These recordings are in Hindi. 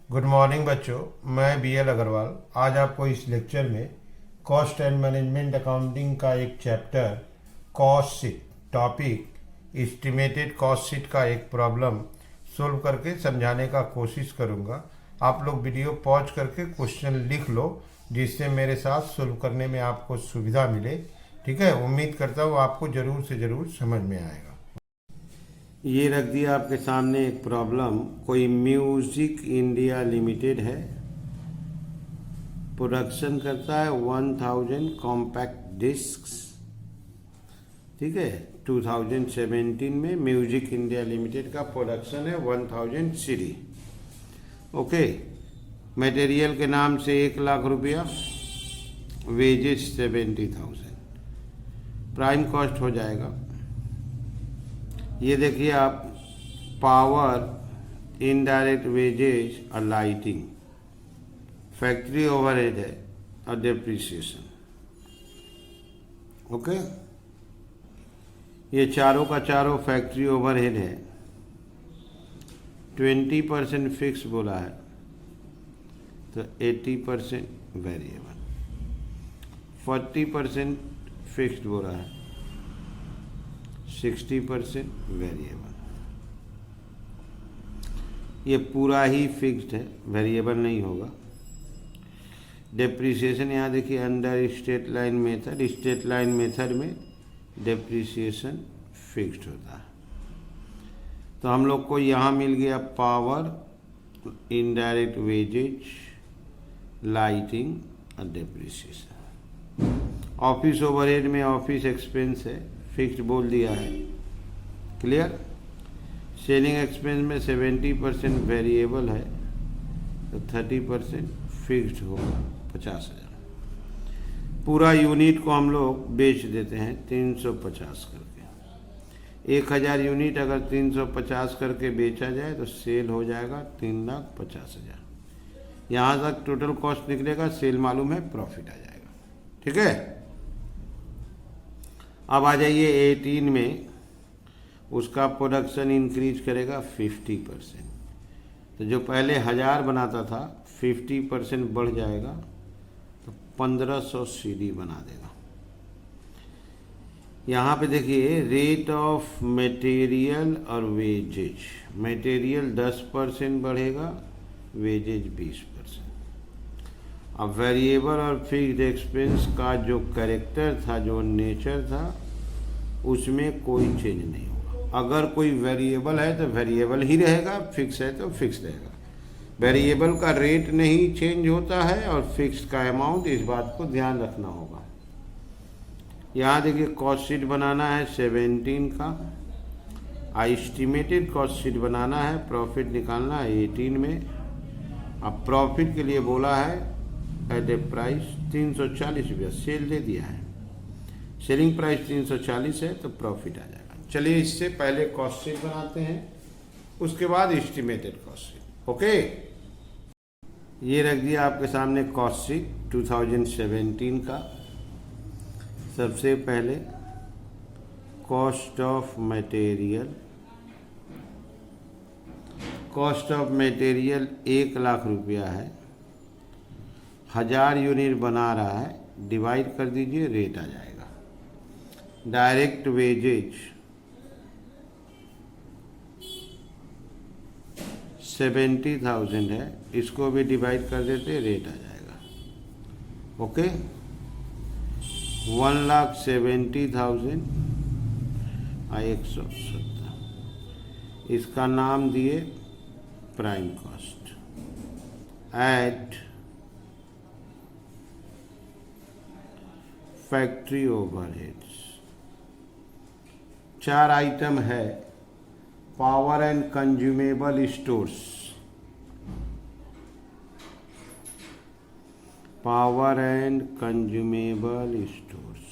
गुड मॉर्निंग बच्चों, मैं बी एल अग्रवाल आज आपको इस लेक्चर में कॉस्ट एंड मैनेजमेंट अकाउंटिंग का एक chapter cost sheet topic estimated cost sheet का एक प्रॉब्लम सोल्व करके समझाने का कोशिश करूंगा। आप लोग वीडियो पॉज करके क्वेश्चन लिख लो जिससे मेरे साथ सोल्व करने में आपको सुविधा मिले। ठीक है, उम्मीद करता हूँ आपको ज़रूर से ज़रूर समझ में आएगा। ये रख दिया आपके सामने एक प्रॉब्लम। कोई म्यूजिक इंडिया लिमिटेड है, प्रोडक्शन करता है 1000 कॉम्पैक्ट डिस्क्स। ठीक है, 2017 में म्यूजिक इंडिया लिमिटेड का प्रोडक्शन है 1000 सीडी। ओके, मटेरियल के नाम से 1,00,000 रुपया, वेजेस 70,000, प्राइम कॉस्ट हो जाएगा। ये देखिए आप, पावर, इनडायरेक्ट वेजेस और लाइटिंग, फैक्ट्री ओवरहेड है और डेप्रिसिएशन। ओके, ये चारों का चारों फैक्ट्री ओवरहेड है। 20% फिक्स बोला है तो 80% वेरिएबल, 40% फिक्स्ड बोला है, 60% वेरिएबल। ये पूरा ही फिक्स्ड है, वेरिएबल नहीं होगा। डेप्रिसिएशन यहाँ देखिए, under state line method, state line method में डेप्रिसिएशन फिक्स्ड होता है। तो हम लोग को यहाँ मिल गया पावर, इनडायरेक्ट वेजेज, लाइटिंग और डेप्रिसिएशन। ऑफिस ओवरहेड में ऑफिस एक्सपेंस है, फिक्स्ड बोल दिया है, क्लियर। सेलिंग एक्सपेंस में 70% वेरिएबल है तो 30% फिक्स्ड होगा, 50,000। पूरा यूनिट को हम लोग बेच देते हैं 350 करके। 1,000 यूनिट अगर 350 करके बेचा जाए तो सेल हो जाएगा 3,50,000। यहाँ तक टोटल कॉस्ट निकलेगा, सेल मालूम है, प्रॉफिट आ जाएगा। ठीक है, अब आ जाइए 18 में, उसका प्रोडक्शन इंक्रीज करेगा 50%। तो जो पहले 1000 बनाता था 50% बढ़ जाएगा तो 1500 सीडी बना देगा। यहाँ पे देखिए रेट ऑफ मटेरियल और वेजेज, मटेरियल 10% बढ़ेगा, वेजेज 20%। अब वेरिएबल और फिक्स्ड एक्सपेंस का जो कैरेक्टर था, जो नेचर था, उसमें कोई चेंज नहीं होगा। अगर कोई वेरिएबल है तो वेरिएबल ही रहेगा, फिक्स है तो फिक्स रहेगा। वेरिएबल का रेट नहीं चेंज होता है और फिक्स का अमाउंट, इस बात को ध्यान रखना होगा। यहाँ देखिए कॉस्ट शीट बनाना है 17 का, एस्टिमेटेड कॉस्ट शीट बनाना है, प्रॉफिट निकालना है 18 में। अब प्रॉफिट के लिए बोला है एट ए प्राइस 340 रुपया, सेल दे दिया है, सेलिंग प्राइस 340 है तो प्रॉफिट आ जाएगा। चलिए इससे पहले कॉस्ट शीट बनाते हैं, उसके बाद एस्टिमेटेड कॉस्ट शीट। ओके, ये रख दिया आपके सामने कॉस्ट शीट 2017 का। सबसे पहले cost of material, cost of material 1,00,000 रुपया है, 1000 यूनिट बना रहा है, डिवाइड कर दीजिए, रेट आ जाएगा। डायरेक्ट वेजेज 70,000 है, इसको भी डिवाइड कर देते, रेट आ जाएगा। ओके, 1,70,000 और 170, इसका नाम दिए prime cost at factory overheads. 4 item है, power and consumable stores, power and consumable stores,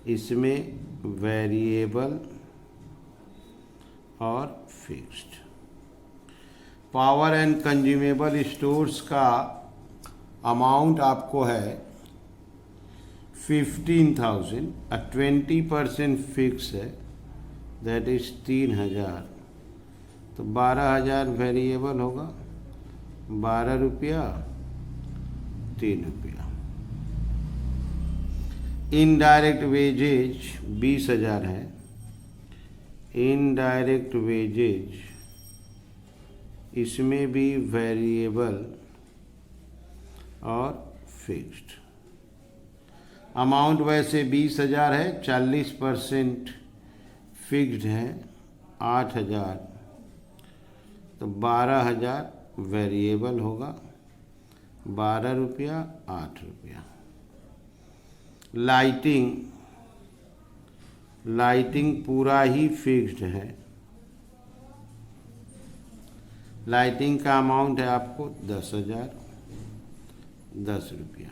इसमें वेरिएबल और fixed. Power and consumable stores का अमाउंट आपको है 15,000, 20% फिक्स है, दैट इज 3,000, तो 12,000 वेरिएबल होगा 12 रुपया 3 रुपया। इनडायरेक्ट वेजेज 20,000 है। इनडायरेक्ट वेजेज इसमें भी वेरिएबल और फिक्स्ड। अमाउंट वैसे 20,000 है, 40% फिक्स्ड है 8,000, तो 12,000 वेरिएबल होगा, 12 रुपया 8 रुपया। लाइटिंग पूरा ही फिक्स्ड है। लाइटिंग का अमाउंट है आपको 10,000, 10 रुपया।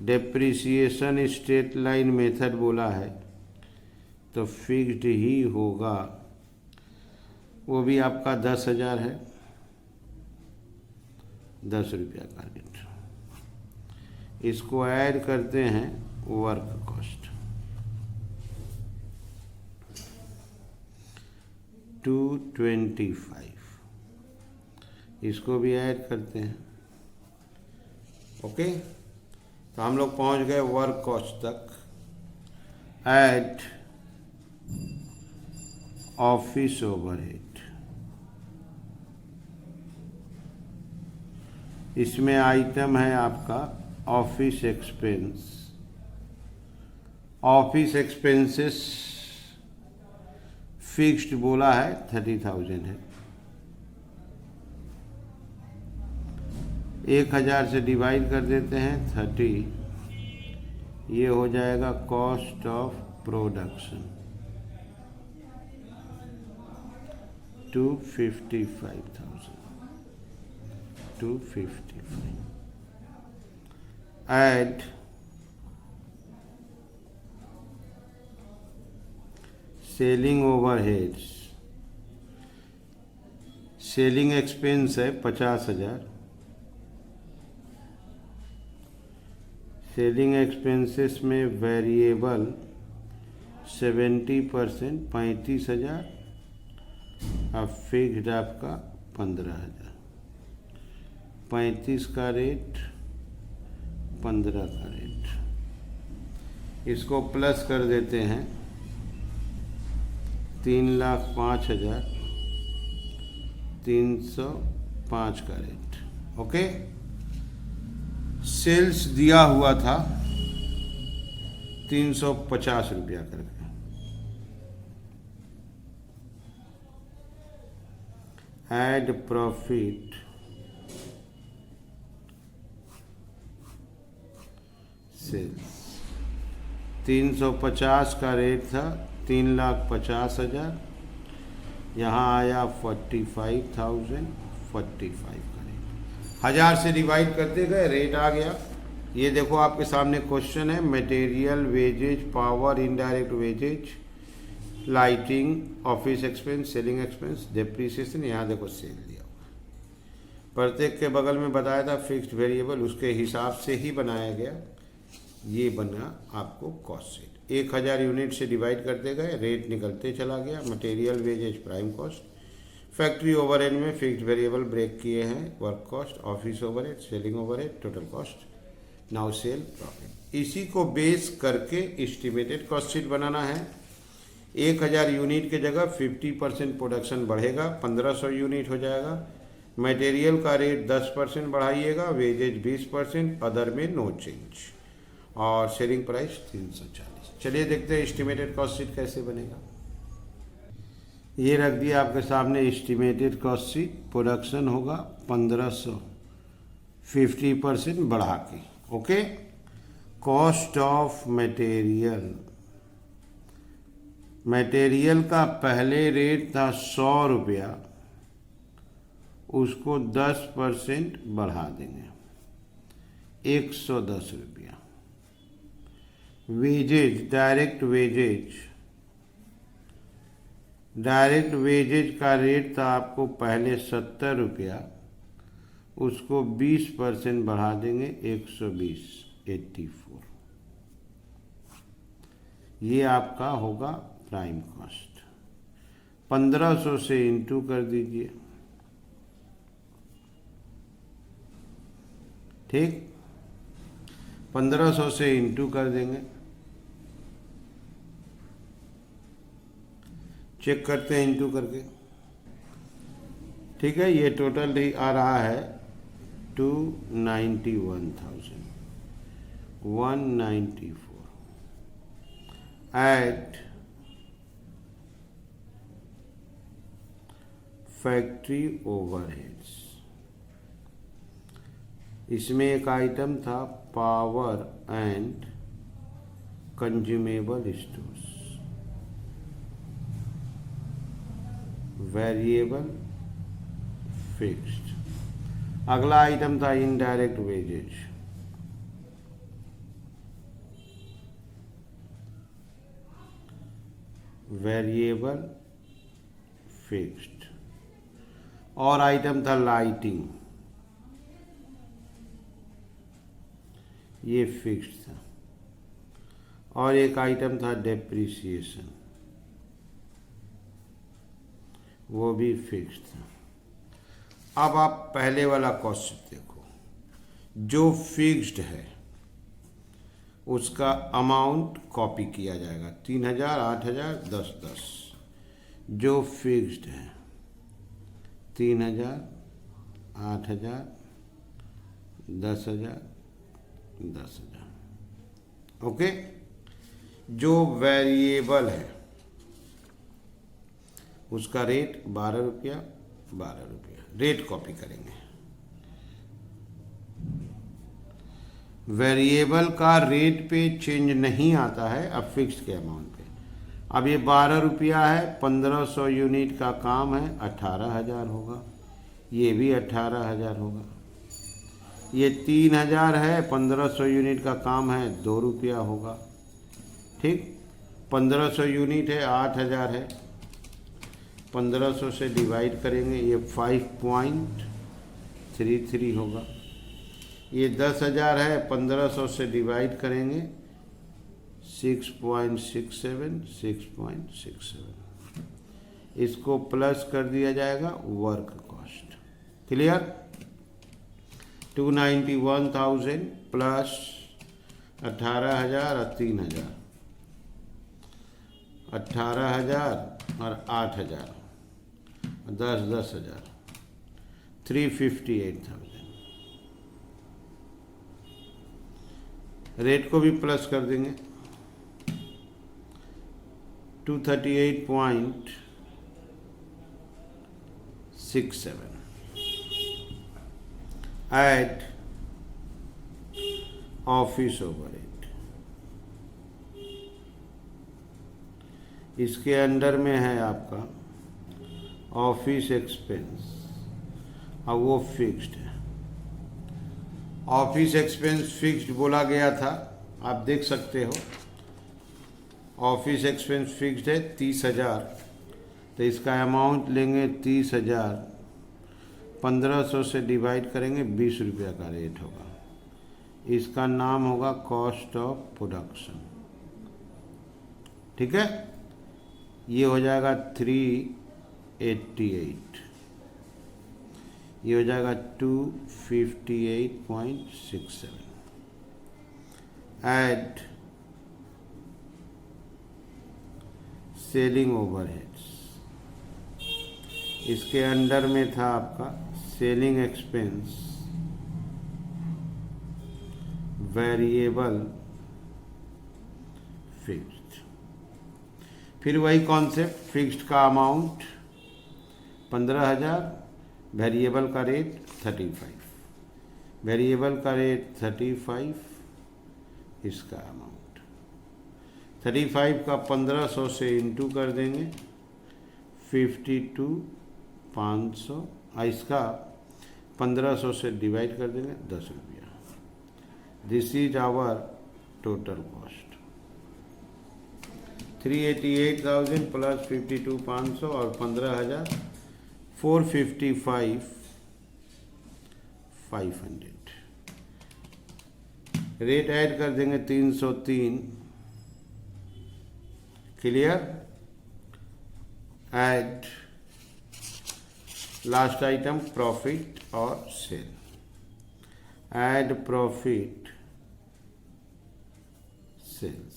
डेप्रिसिएशन स्ट्रेट लाइन मेथड बोला है तो फिक्स्ड ही होगा, वो भी आपका 10,000 है, 10 रुपया का रेट। इसको ऐड करते हैं वर्क कॉस्ट 225, इसको भी ऐड करते हैं। ओके, तो हम लोग पहुंच गए वर्क कॉस्ट तक। ऐड ऑफिस ओवरहेड, इसमें आइटम है आपका office expense. Office expenses fixed बोला है 30,000 है। 1,000 से डिवाइड कर देते हैं 30, ये हो जाएगा cost of production 255,000, 255। Add selling overheads, selling expense है 50,000। सेलिंग एक्सपेंसेस में वेरिएबल 70% 35,000, अब फिक्स्ड आपका 15,000। 35 का रेट, 15 का रेट, इसको प्लस कर देते हैं 3,05,000, 305 का रेट। ओके, सेल्स दिया हुआ था 350 रुपया करके। ऐड प्रॉफिट सेल्स, 350 का रेट था, 3,50,000, यहाँ आया 45,000, 45 का रेट। 1,000 से डिवाइड करते गए, रेट आ गया। ये देखो आपके सामने क्वेश्चन है, material wages, power, indirect wages, lighting, office expense, selling expense, depreciation. यहाँ देखो सेल दिया हुआ, प्रत्येक के बगल में बताया था फिक्स्ड वेरिएबल, उसके हिसाब से ही बनाया गया। ये बना आपको कॉस्ट शीट। 1,000 यूनिट से डिवाइड करते गए, रेट निकलते चला गया। Material wages prime cost, factory overhead में फिक्स्ड वेरिएबल ब्रेक किए हैं, work cost, office overhead, selling overhead, total cost, now sale profit. इसी को बेस करके एस्टिमेटेड कॉस्ट शीट बनाना है। 1,000 यूनिट के जगह 50% प्रोडक्शन बढ़ेगा, 1,500 यूनिट हो जाएगा। मटेरियल का रेट 10% बढ़ाइएगा, वेजेज 20%, अदर में नो चेंज, और सेलिंग प्राइस 340। चलिए देखते हैं एस्टिमेटेड कॉस्ट शीट कैसे बनेगा। ये रख दिया आपके सामने एस्टिमेटेड कॉस्ट शीट। प्रोडक्शन होगा 1,500, 50% बढ़ा के। Okay, cost of material, material का पहले रेट था 100 रुपया, उसको 10% बढ़ा देंगे, 110 रुपया। Wages, direct wages, direct wages का रेट था आपको पहले 70 रुपया, उसको 20% बढ़ा देंगे, 120, 84। ये आपका होगा प्राइम कॉस्ट। 1,500 से इंटू कर दीजिए, ठीक, 1500 से इंटू कर देंगे। चेक करते हैं इंटू करके। ठीक है, ये टोटल आ रहा है 291,194 एट फैक्ट्री ओवरहेड्स। इसमें एक आइटम था power and consumable stores, variable fixed. अगला आइटम था इनडायरेक्ट वेजेज, वेरिएबल फिक्स्ड। और आइटम था लाइटिंग, ये फिक्स्ड था। और एक आइटम था डेप्रिसिएशन, वो भी फिक्स्ड था। अब आप पहले वाला क्वेश्चन देखो, जो फिक्स्ड है उसका अमाउंट कॉपी किया जाएगा, 3000, 8000, 10-10। जो फिक्स्ड है 3000, 8000, 10,000, 10,000। ओके। जो वेरिएबल है उसका रेट 12 रुपया, 12 रुपया। रेट कॉपी करेंगे। वेरिएबल का रेट पे चेंज नहीं आता है अब फिक्स्ड के अमाउंट पे। अब ये 12 रुपया है, 1500 यूनिट का काम है, 18,000 होगा। ये भी 18,000 होगा। ये 3000 है, 1500 यूनिट का काम है, 2 रुपया होगा। ठीक, 1500 यूनिट है, 8000 है, 1500 से डिवाइड करेंगे, ये 5.33 होगा। ये 10,000 है, 1500 से डिवाइड करेंगे, 6.67, 6.67। इसको प्लस कर दिया जाएगा वर्क कॉस्ट। क्लियर? 291,000 प्लस 18,000 और 3,000, 18,000 और 8,000, 10,000, 358,000। रेट को भी प्लस कर देंगे, 238.67 एट ऑफिस ओवरहेड। इसके अंडर में है आपका ऑफिस एक्सपेंस, अब वो फिक्स्ड है। ऑफिस एक्सपेंस फिक्स्ड बोला गया था, आप देख सकते हो। ऑफिस एक्सपेंस फिक्स्ड है 30,000, तो इसका अमाउंट लेंगे 30,000, 1500 से डिवाइड करेंगे, 20 रुपया का रेट होगा। इसका नाम होगा कॉस्ट ऑफ प्रोडक्शन। ठीक है, ये हो जाएगा 388, ये हो जाएगा 258.67 एट सेलिंग ओवरहेड्स। इसके अंडर में था आपका सेलिंग एक्सपेंस, वेरिएबल फिक्स्ड। फिर वही कॉन्सेप्ट, फिक्स्ड का अमाउंट 15,000, वेरिएबल का रेट 35, वेरिएबल का रेट 35, इसका अमाउंट 35 का 1500 से इंटू कर देंगे, 52,500। इसका 1500 से डिवाइड कर देंगे, 10 रुपया। This is our total cost, 388,000 plus 52,500 और 15,000, 455,500। रेट ऐड कर देंगे 303। Clear? Add last item profit और sale. Add profit sales.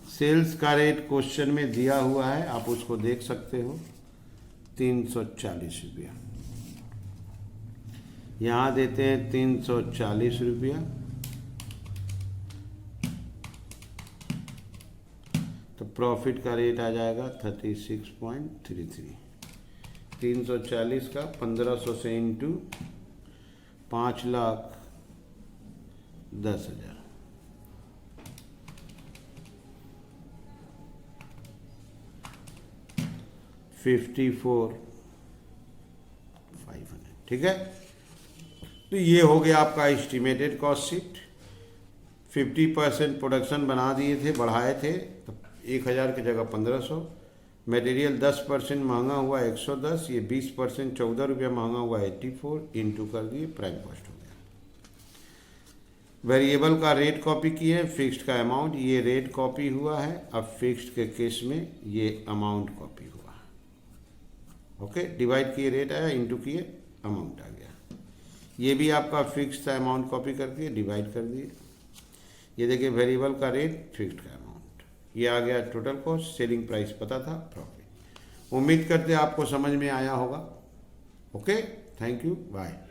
Sales का रेट क्वेश्चन में दिया हुआ है, आप उसको देख सकते हो, 340 रुपया। यहाँ देते हैं 340 रुपया, तो प्रॉफिट का रेट आ जाएगा 36.33। 340 का 1500 से इंटू 5,10,000, $54,500। ठीक है, तो ये हो गया आपका एस्टिमेटेड कॉस्ट शीट। 50% प्रोडक्शन बना दिए थे, बढ़ाए थे, तो 1,000 की जगह 1500। मटेरियल 10% महंगा हुआ 110, ये 20% 14 रुपया महंगा हुआ 84, इंटू कर दिए, प्राइम कॉस्ट हो गया। वेरिएबल का रेट कॉपी किए, फिक्स्ड का अमाउंट, ये रेट कॉपी हुआ है, अब फिक्स्ड के केस में ये अमाउंट कॉपी हुआ। ओके, डिवाइड किए रेट आया, इंटू किए अमाउंट आ गया। ये भी आपका फिक्स्ड था, अमाउंट कॉपी करके डिवाइड कर दिए। ये देखिए वेरिएबल का रेट, फिक्स्ड का अमाउंट, ये आ गया टोटल कॉस्ट। सेलिंग प्राइस पता था, प्रॉफिट। उम्मीद करते हैं आपको समझ में आया होगा। Okay, thank you, bye.